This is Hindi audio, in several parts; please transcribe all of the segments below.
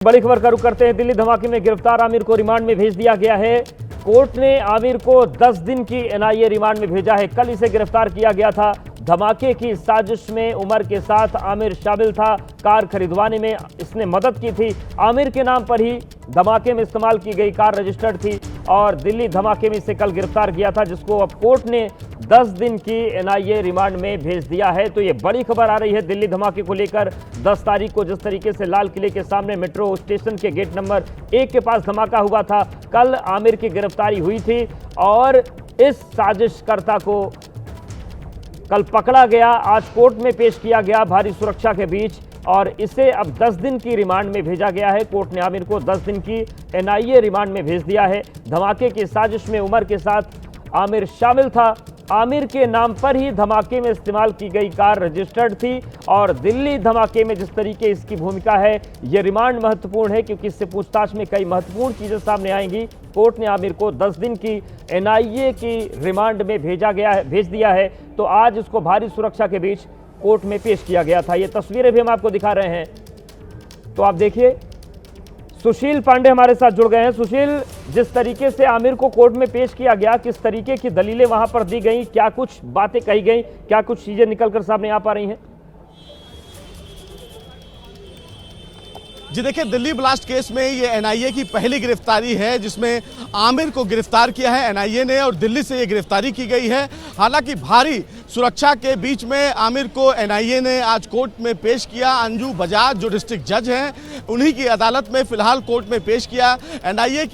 बड़ी खबर का रुख करते हैं। दिल्ली धमाके में गिरफ्तार आमिर को रिमांड में भेज दिया गया है। कोर्ट ने आमिर को 10 दिन की एनआईए रिमांड में भेजा है। कल इसे गिरफ्तार किया गया था। धमाके की साजिश में उमर के साथ आमिर शामिल था। कार खरीदवाने में इसने मदद की थी। आमिर के नाम पर ही धमाके में इस्तेमाल की गई कार रजिस्टर्ड थी और दिल्ली धमाके में इसे कल गिरफ्तार किया था, जिसको अब कोर्ट ने 10 दिन की एनआईए रिमांड में भेज दिया है। तो ये बड़ी खबर आ रही है दिल्ली धमाके को लेकर। 10 तारीख को जिस तरीके से लाल किले के सामने मेट्रो स्टेशन के गेट नंबर 1 के पास धमाका हुआ था, कल आमिर की गिरफ्तारी हुई थी और इस साजिशकर्ता को कल पकड़ा गया। आज कोर्ट में पेश किया गया भारी सुरक्षा के बीच और इसे अब 10 दिन की रिमांड में भेजा गया है। कोर्ट ने आमिर को 10 दिन की एनआईए रिमांड में भेज दिया है। धमाके की साजिश में उमर के साथ आमिर शामिल था। आमिर के नाम पर ही धमाके में इस्तेमाल की गई कार रजिस्टर्ड थी और दिल्ली धमाके में जिस तरीके इसकी भूमिका है, ये रिमांड महत्वपूर्ण है क्योंकि इससे पूछताछ में कई महत्वपूर्ण चीजें सामने आएंगी। कोर्ट ने आमिर को 10 दिन की एनआईए की रिमांड में भेज दिया है। तो आज इसको भारी सुरक्षा के बीच कोर्ट में पेश किया गया था। ये तस्वीरें भी हम आपको दिखा रहे हैं, तो आप देखिए। सुशील पांडे हमारे साथ जुड़ गए हैं। सुशील, जिस तरीके से आमिर को कोर्ट में पेश किया गया, किस तरीके की दलीलें वहां पर दी गई, क्या कुछ बातें कही गई, क्या कुछ चीजें निकलकर सामने आ पा रही हैं? जी देखिए, दिल्ली ब्लास्ट केस में ये एनआईए की पहली गिरफ्तारी है जिसमें आमिर को गिरफ्तार किया है एनआईए ने और दिल्ली से ये गिरफ्तारी की गई है। हालांकि भारी सुरक्षा के बीच में आमिर को एनआईए ने आज कोर्ट में पेश किया। अंजू बजाज जो डिस्ट्रिक्ट जज हैं, उन्हीं की अदालत में फिलहाल कोर्ट में पेश किया। एनआईए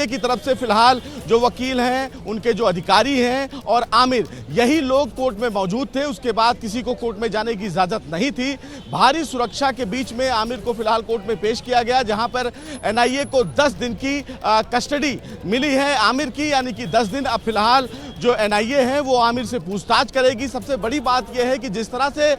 की तरफ से फिलहाल जो वकील हैं, उनके जो अधिकारी हैं और आमिर, यही लोग कोर्ट में मौजूद थे। उसके बाद किसी को कोर्ट में जाने की इजाजत नहीं थी। भारी सुरक्षा के बीच में आमिर को फिलहाल कोर्ट में पेश किया गया, जहां पर एनआईए को 10 दिन की कस्टडी मिली है आमिर की, यानी कि 10 दिन। अब फिलहाल जो एनआईए है वो आमिर से पूछताछ करेगी। सबसे बड़ी बात यह है कि जिस तरह से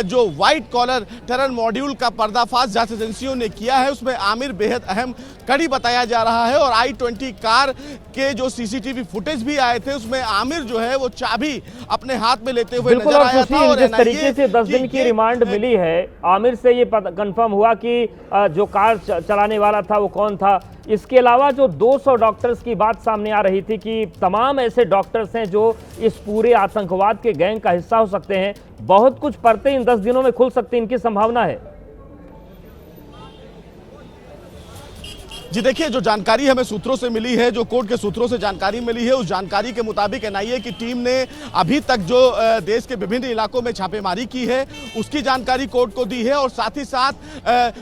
जो व्हाइट कॉलर टेरर मॉड्यूल का पर्दाफाश जांच एजेंसियों ने किया है, उसमें आमिर बेहद अहम कड़ी बताया जा रहा है। और i20 कार के जो सीसीटीवी फुटेज भी आए थे, उसमें आमिर जो है वो चाबी अपने हाथ में लेते हुए नजर आया था। और जिस तरीके से 10 दिन की रिमांड मिली है, आमिर से ये कंफर्म हुआ कि जो कार चलाने वाला था वो कौन था। इसके अलावा जो 200 डॉक्टर्स की बात सामने आ रही थी कि तमाम ऐसे डॉक्टर्स हैं जो इस पूरे आतंकवाद के गैंग का हिस्सा हो सकते हैं। बहुत कुछ परतें इन 10 दिनों में खुल सकती हैं, इनकी संभावना है। जी देखिए, जो जानकारी हमें सूत्रों से मिली है, जो कोर्ट के सूत्रों से जानकारी मिली है, उस जानकारी के मुताबिक एनआईए की टीम ने अभी तक जो देश के विभिन्न इलाकों में छापेमारी की है, उसकी जानकारी कोर्ट को दी है। और साथ ही साथ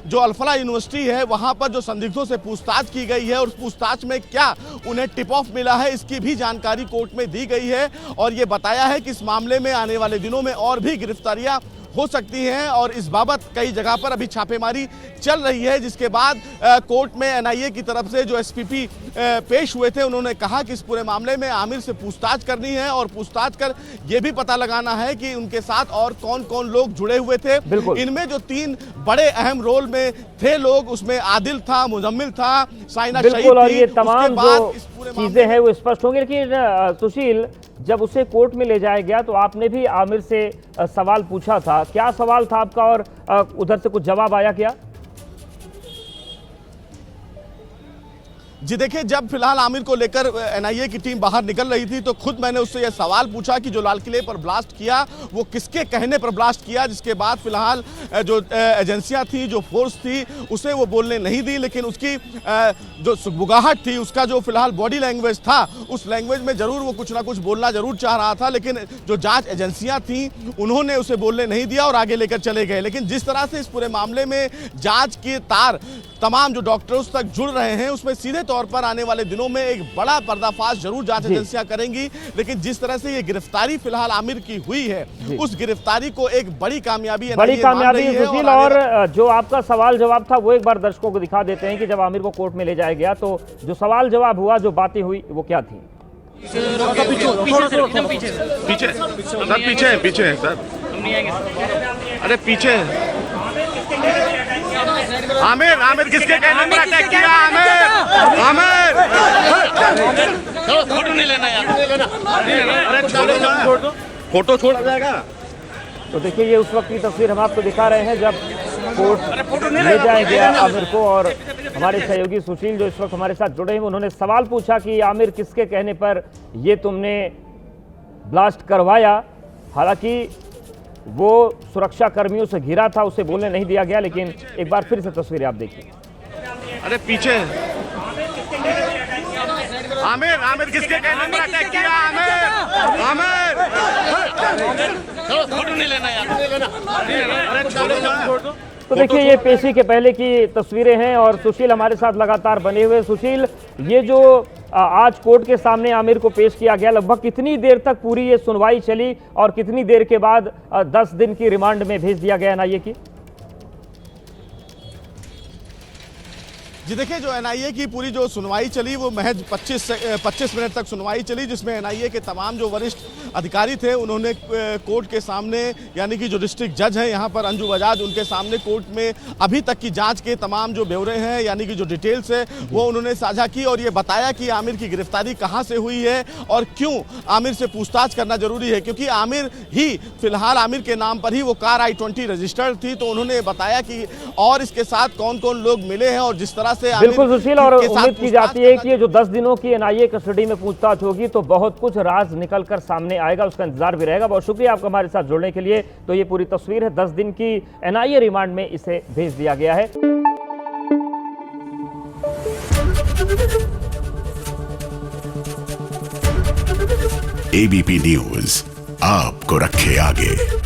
जो अल्फला यूनिवर्सिटी है, वहां पर जो संदिग्धों से पूछताछ की गई है और उस पूछताछ में क्या उन्हें टिप ऑफ मिला है, इसकी भी जानकारी कोर्ट में दी गई है। और ये बताया है कि इस मामले में आने वाले दिनों में और भी गिरफ्तारियां हो सकती हैं और इस बाबत कई जगह पर अभी छापेमारी चल रही है। जिसके बाद कोर्ट में एनआईए की तरफ से जो एसपीपी पेश हुए थे, उन्होंने कहा कि इस पूरे मामले में आमिर से पूछताछ करनी है और पूछताछ कर यह भी पता लगाना है कि उनके साथ और कौन कौन लोग जुड़े हुए थे। इनमें जो 3 बड़े अहम रोल में थे लोग, उसमें आदिल था, मुजम्मिल था, साइना शहीद थी। और ये तमाम जो चीजें हैं वो स्पष्ट होंगी। लेकिन सुशील, जब उसे कोर्ट में ले जाया गया तो आपने भी आमिर से सवाल पूछा था, क्या सवाल था आपका और उधर से कुछ जवाब आया क्या? जी देखिए, जब फिलहाल आमिर को लेकर एनआईए की टीम बाहर निकल रही थी तो खुद मैंने उससे यह सवाल पूछा कि जो लाल किले पर ब्लास्ट किया वो किसके कहने पर ब्लास्ट किया। जिसके बाद फिलहाल जो एजेंसियां थी, जो फोर्स थी, उसे वो बोलने नहीं दी। लेकिन उसकी जो सुगबुगाहट थी, उसका जो फिलहाल बॉडी लैंग्वेज था, उस लैंग्वेज में जरूर वो कुछ ना कुछ बोलना जरूर चाह रहा था। लेकिन जो जांच एजेंसियां थी, उन्होंने उसे बोलने नहीं दिया और आगे लेकर चले गए। लेकिन जिस तरह से इस पूरे मामले में जांच के तार तमाम जो डॉक्टर्स तक जुड़ रहे हैं, उसमें सीधे तौर पर आने वाले दिनों में एक बड़ा पर्दाफाश जरूर जांच एजेंसियां करेंगी। लेकिन जिस तरह से ये गिरफ्तारी फिलहाल आमिर की हुई है, उस गिरफ्तारी को एक बड़ी कामयाबी सुशील। और जो आपका सवाल जवाब था वो एक बार दर्शकों को दिखा देते हैं कि जब आमिर को कोर्ट में ले जाया गया तो जो सवाल जवाब हुआ, जो बातें हुई, वो क्या थी? पीछे है सर। अरे पीछे आमिर किसके कहने पर अटैक किया? आमिर फोटो नहीं लेना यार, फोटो छोड़ा जाएगा। तो देखिए, ये उस वक्त की तस्वीर हम आपको दिखा रहे हैं जब कोर्ट ले जाया गया आमिर को। और हमारे सहयोगी सुशील जो इस वक्त हमारे साथ जुड़े हैं, उन्होंने सवाल पूछा कि आमिर किसके कहने पर ये तुमने ब्लास्ट करवाया। हालांकि वो सुरक्षा कर्मियों से घिरा था, उसे बोलने नहीं दिया गया। लेकिन एक बार फिर से तस्वीरें आप देखिए। अरे पीछे आमिर, आमिर किसके कहने पर अटैक किया? आमिर, आमिर फोटो नहीं लेना यार। तो देखिए, ये पेशी के पहले की तस्वीरें हैं और सुशील हमारे साथ लगातार बने हुए। सुशील, ये जो आज कोर्ट के सामने आमिर को पेश किया गया, लगभग कितनी देर तक पूरी ये सुनवाई चली और कितनी देर के बाद 10 दिन की रिमांड में भेज दिया गया एनआईए की? जी देखिए, जो एनआईए की पूरी जो सुनवाई चली वो महज 25 मिनट तक सुनवाई चली, जिसमें एनआईए के तमाम जो वरिष्ठ अधिकारी थे उन्होंने कोर्ट के सामने, यानी कि जो डिस्ट्रिक्ट जज है यहाँ पर अंजू बजाज, उनके सामने कोर्ट में अभी तक की जांच के तमाम जो ब्यौरे हैं, यानी कि जो डिटेल्स है वो उन्होंने साझा की और ये बताया कि आमिर की गिरफ्तारी कहाँ से हुई है और क्यों आमिर से पूछताछ करना जरूरी है, क्योंकि आमिर ही फिलहाल आमिर के नाम पर ही वो कार I-20 रजिस्टर्ड थी। तो उन्होंने बताया कि और इसके साथ कौन कौन लोग मिले हैं और जिस तरह से बिल्कुल सुशील, और उम्मीद की जाती है कि ये जो 10 दिनों की एनआईए कस्टडी में पूछताछ होगी तो बहुत कुछ राज निकलकर सामने आएगा, उसका इंतजार भी रहेगा। बहुत शुक्रिया आपका हमारे साथ जुड़ने के लिए। तो ये पूरी तस्वीर है, 10 दिन की एनआईए रिमांड में इसे भेज दिया गया है। एबीपी न्यूज आपको रखे आगे।